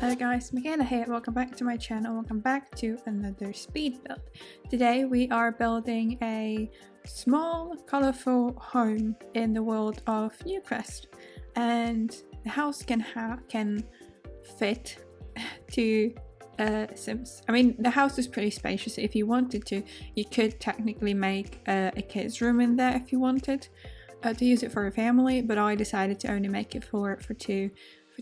Hello guys, Michaela here, welcome back to my channel, welcome back to another speed build. Today we are building a small, colourful home in the world of Newcrest, and the house can fit two Sims. I mean, the house is pretty spacious. If you wanted to, you could technically make a kid's room in there if you wanted to use it for a family, but I decided to only make it for two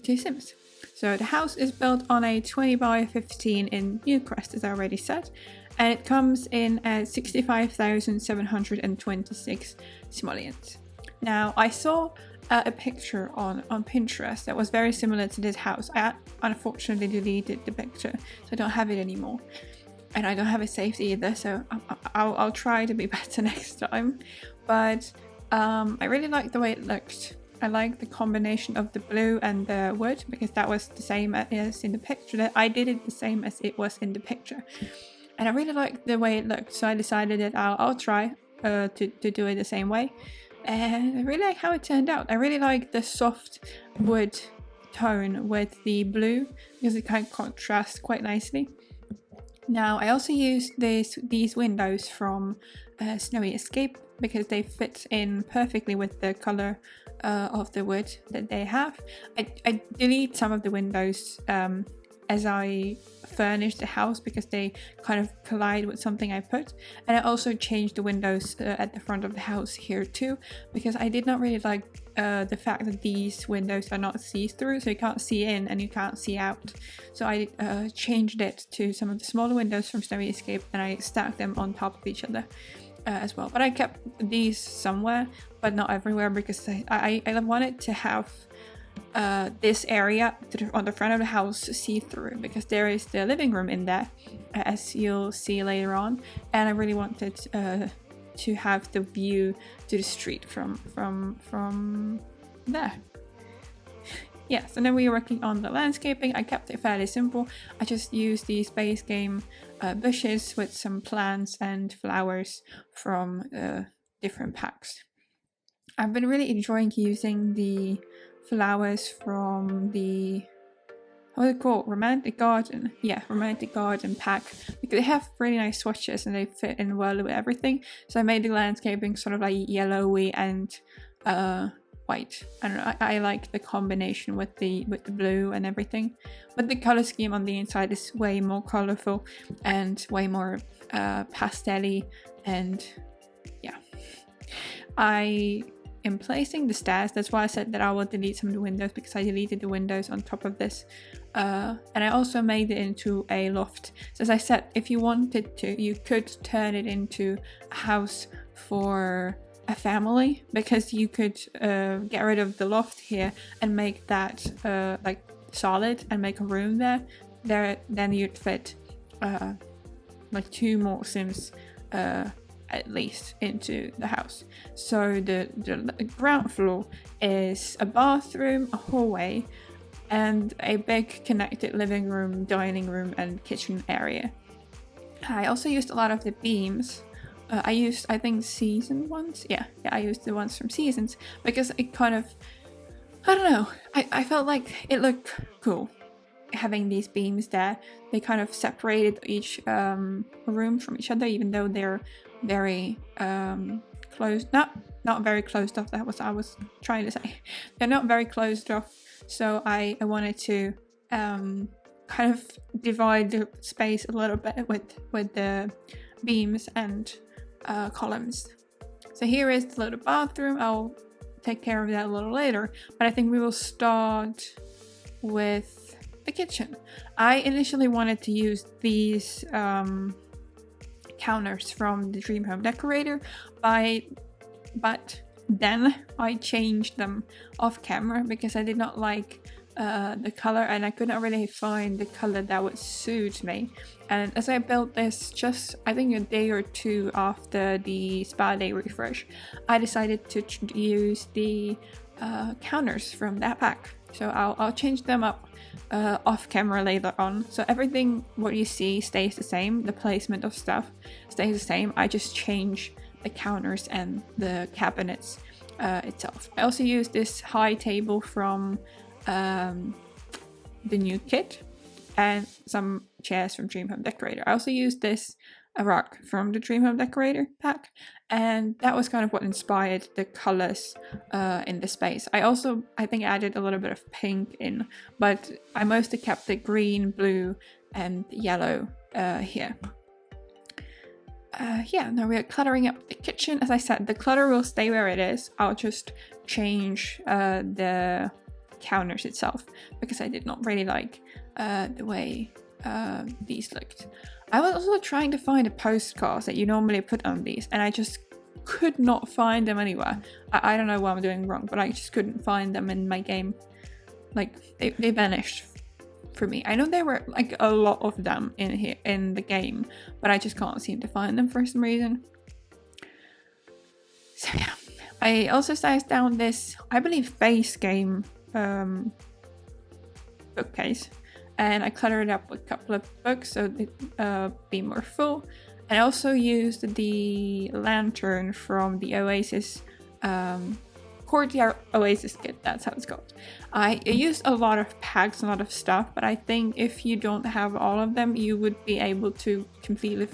Sims. So the house is built on a 20 by 15 in Newcrest, as I already said, and it comes in at 65,726 simoleons. Now, I saw a picture on Pinterest that was very similar to this house. I unfortunately deleted the picture, so I don't have it anymore. And I don't have it saved either, so I'll try to be better next time. But I really like the way it looked. I like the combination of the blue and the wood, because that was the same as in the picture. I did it the same as it was in the picture. And I really liked the way it looked, so I decided that I'll try to do it the same way. And I really like how it turned out. I really like the soft wood tone with the blue, because it kind of contrasts quite nicely. Now, I also used these windows from Snowy Escape, because they fit in perfectly with the color of the wood that they have. I delete some of the windows as I furnish the house, because they kind of collide with something I put. And I also changed the windows at the front of the house here too, because I did not really like the fact that these windows are not see-through, so you can't see in and you can't see out. So I changed it to some of the smaller windows from Snowy Escape, and I stacked them on top of each other as well. But I kept these somewhere, but not everywhere, because I wanted to have this area on the front of the house see-through, because there is the living room in there, as you'll see later on, and I really wanted to have the view to the street from there. Yes, and then we were working on the landscaping. I kept it fairly simple. I just used these base game bushes with some plants and flowers from different packs. I've been really enjoying using the flowers from the, what is it called? Romantic Garden. Yeah, Romantic Garden pack, because they have really nice swatches and they fit in well with everything. So I made the landscaping sort of like yellowy and white. I don't know, I like the combination with the blue and everything, but the color scheme on the inside is way more colorful and way more pastel-y. And yeah, I am placing the stairs. That's why I said that I will delete some of the windows, because I deleted the windows on top of this, and I also made it into a loft. So as I said, if you wanted to, you could turn it into a house for a family, because you could get rid of the loft here and make that like solid and make a room there. Then you'd fit like two more Sims at least into the house. So the ground floor is a bathroom, a hallway, and a big connected living room, dining room, and kitchen area. I also used a lot of the beams. I used, I think, season ones. Yeah, I used the ones from Seasons, because it kind of, I don't know, I felt like it looked cool having these beams there. They kind of separated each room from each other, even though they're very closed, not very closed off. That was what I was trying to say. They're not very closed off, so I wanted to kind of divide the space a little bit with the beams and columns. So here is the little bathroom. I'll take care of that a little later, but I think we will start with the kitchen. I initially wanted to use these counters from the Dream Home Decorator, but then I changed them off camera, because I did not like the color, and I could not really find the color that would suit me. And as I built this, just I think a day or two after the spa day refresh, I decided to use the counters from that pack. So I'll change them up off camera later on. So everything what you see stays the same. The placement of stuff stays the same. I just change the counters and the cabinets itself. I also use this high table from the new kit. and some chairs from Dream Home Decorator. I also used this rug from the Dream Home Decorator pack, and that was kind of what inspired the colors in the space. I think added a little bit of pink in, but I mostly kept the green, blue and yellow here. Yeah, now we're cluttering up the kitchen. As I said, the clutter will stay where it is. I'll just change the counters itself because I did not really like the way these looked. I was also trying to find the postcards that you normally put on these, and I just could not find them anywhere. I don't know what I'm doing wrong, but I just couldn't find them in my game. Like, they vanished for me. I know there were like a lot of them in here in the game, but I just can't seem to find them for some reason. So yeah, I also sized down this, I believe, base game bookcase, and I cluttered it up with a couple of books so it'd be more full. And I also used the lantern from the Oasis Courtyard Oasis kit, that's how it's called. I used a lot of packs, a lot of stuff, but I think if you don't have all of them, you would be able to completely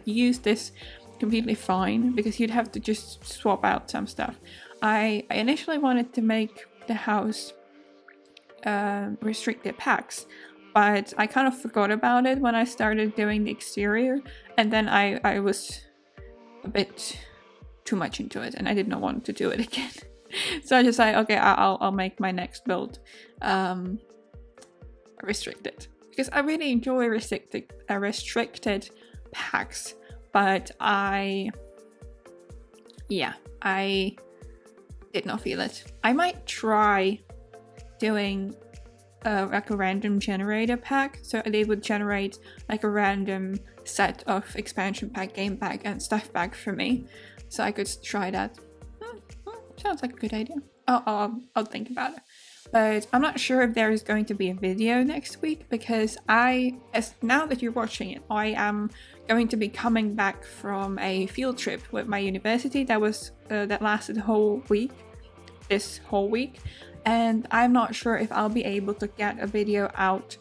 use this completely fine, because you'd have to just swap out some stuff. I initially wanted to make the house restricted packs, but I kind of forgot about it when I started doing the exterior, and then I was a bit too much into it and I did not want to do it again. So I just like, okay, I'll make my next build restricted, because I really enjoy restricted packs, but I did not feel it. I might try doing like a random generator pack, so they would generate like a random set of expansion pack, game pack and stuff pack for me, so I could try that. Sounds like a good idea. I'll think about it. But I'm not sure if there is going to be a video next week, because now that you're watching it, I am going to be coming back from a field trip with my university that lasted this whole week, and I'm not sure if I'll be able to get a video out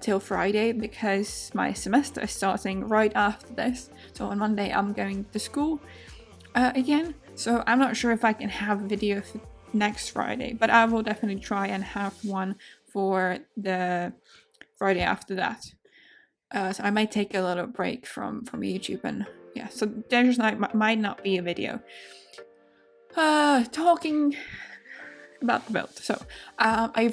till Friday, because my semester is starting right after this. So on Monday I'm going to school again. So I'm not sure if I can have a video for next Friday, but I will definitely try and have one for the Friday after that. So I might take a little break from YouTube, and yeah, so there just might not be a video. Talking about the build. So I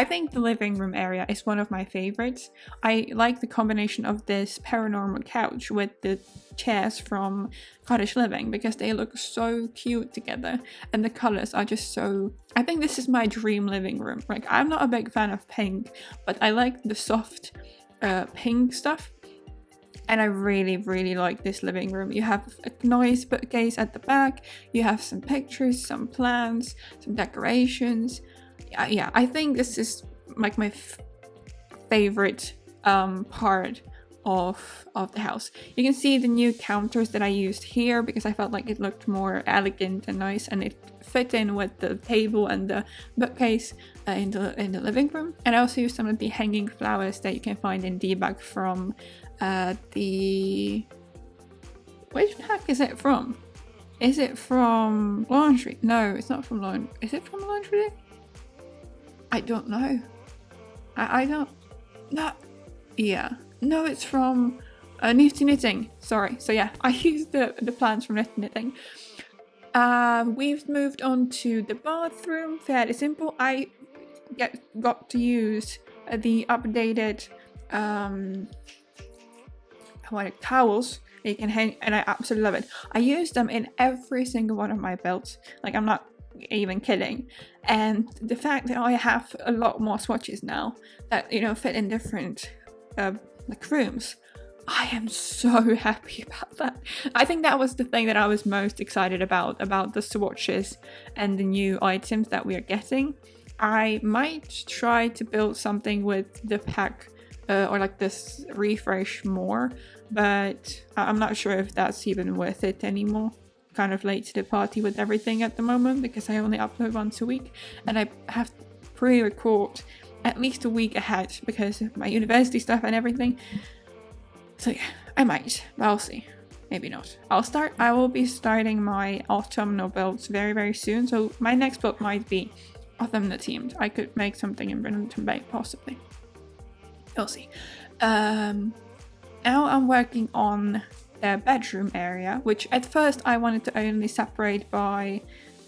think the living room area is one of my favorites. I like the combination of this paranormal couch with the chairs from Cottage Living, because they look so cute together and the colors are just so... I think this is my dream living room. Like, I'm not a big fan of pink, but I like the soft pink stuff. And I really, really like this living room. You have a nice bookcase at the back. You have some pictures, some plants, some decorations. Yeah, I think this is like my favorite part of the house. You can see the new counters that I used here, because I felt like it looked more elegant and nice, and it fit in with the table and the bookcase in the living room. And I also used some of the hanging flowers that you can find in debug from which pack is it from? Is it from laundry? No, it's not from laundry. Is it from laundry? I don't know. I don't... No. Yeah. No, it's from Nifty Knitting. Sorry. So yeah, I used the plants from Nifty Knitting. We've moved on to the bathroom. Fairly simple. I got to use the updated towels that you can hang, and I absolutely love it. I use them in every single one of my builds. Like, I'm not even kidding. And the fact that I have a lot more swatches now that, you know, fit in different like rooms, I am so happy about that. I think that was the thing that I was most excited about the swatches and the new items that we are getting. I might try to build something with the pack or like this refresh more, but I'm not sure if that's even worth it anymore. Kind of late to the party with everything at the moment, because I only upload once a week and I have to pre-record at least a week ahead because of my university stuff and everything. So yeah, I might, but I'll see. Maybe not. I will be starting my autumnal builds very, very soon. So my next build might be autumnal themed. I could make something in Brenton Bay, possibly. We'll see. Now I'm working on the bedroom area, which at first I wanted to only separate by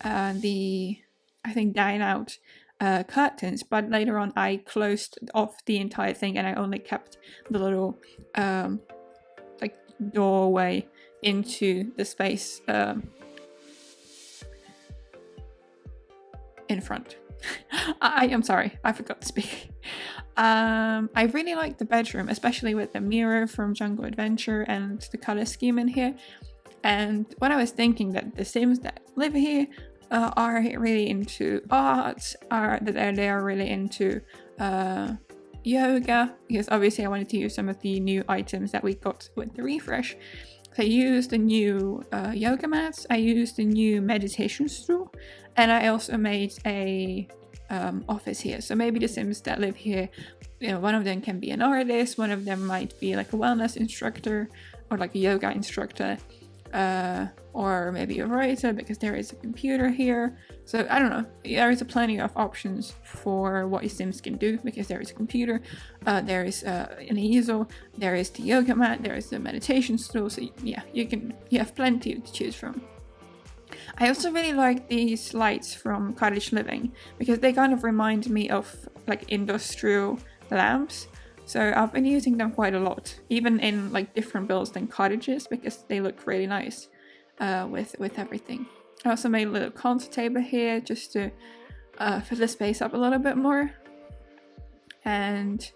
the, I think, dine out curtains, but later on I closed off the entire thing and I only kept the little like doorway into the space in front. I'm sorry, I forgot to speak. I really like the bedroom, especially with the mirror from Jungle Adventure and the color scheme in here. And when I was thinking that the Sims that live here are really into art, they are really into yoga, because obviously I wanted to use some of the new items that we got with the refresh. So I used the new yoga mats, I used the new meditation stool, and I also made a office here. So maybe the Sims that live here, you know, one of them can be an artist, one of them might be like a wellness instructor or like a yoga instructor, or maybe a writer, because there is a computer here. So I don't know, there is plenty of options for what your Sims can do, because there is a computer, there is an easel, there is the yoga mat, there is the meditation stool. So yeah, you have plenty to choose from. I also really like these lights from Cottage Living, because they kind of remind me of like industrial lamps. So I've been using them quite a lot, even in like different builds than cottages, because they look really nice with everything. I also made a little counter table here just to fill the space up a little bit more. And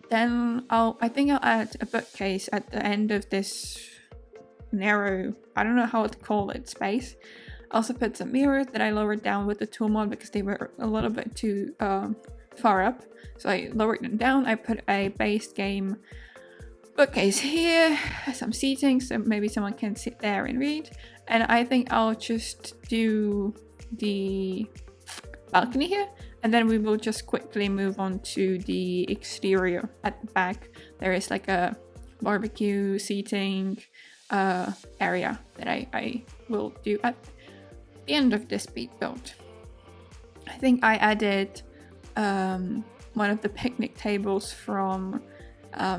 then I think I'll add a bookcase at the end of this narrow, I don't know how to call it, space. I also put some mirrors that I lowered down with the tool mod because they were a little bit too far up. So I lowered them down. I put a base game bookcase here, some seating, so maybe someone can sit there and read. And I think I'll just do the balcony here, and then we will just quickly move on to the exterior. At the back there is like a barbecue seating area that I will do at the end of this speed build. I think I added one of the picnic tables from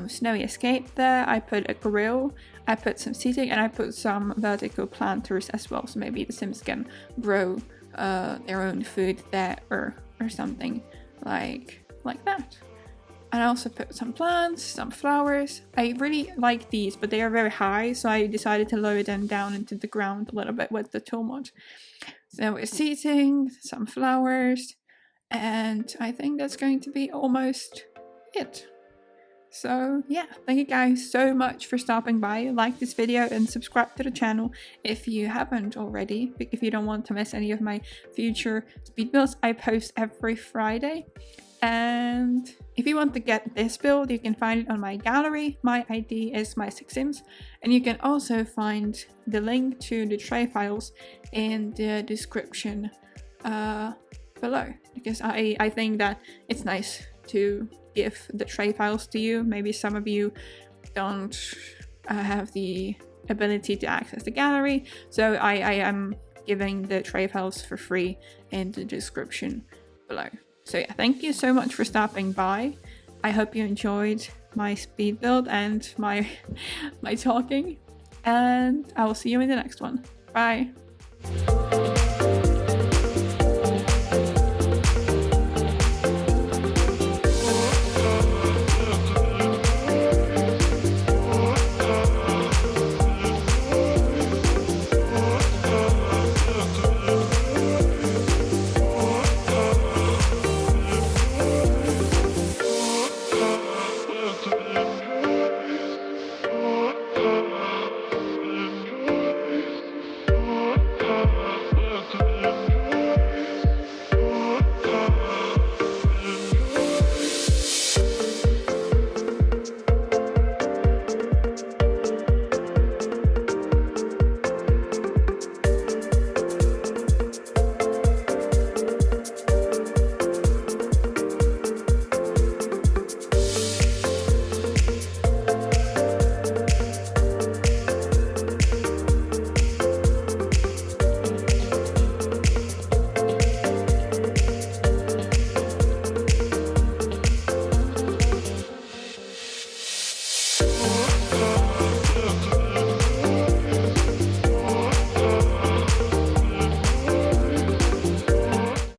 Snowy Escape there. I put a grill, I put some seating, and I put some vertical planters as well, so maybe the Sims can grow their own food there or something like that. And I also put some plants, some flowers. I really like these, but they are very high, so I decided to lower them down into the ground a little bit with the tool mod. So we're seating, some flowers, and I think that's going to be almost it. So yeah, thank you guys so much for stopping by. Like this video and subscribe to the channel if you haven't already, if you don't want to miss any of my future speed builds. I post every Friday. And if you want to get this build, you can find it on my gallery. My ID is my6sims, and you can also find the link to the tray files in the description below, because I think that it's nice to give the tray files to you. Maybe some of you don't have the ability to access the gallery, so I am giving the tray files for free in the description below. So yeah, thank you so much for stopping by. I hope you enjoyed my speed build and my talking, and I will see you in the next one. Bye!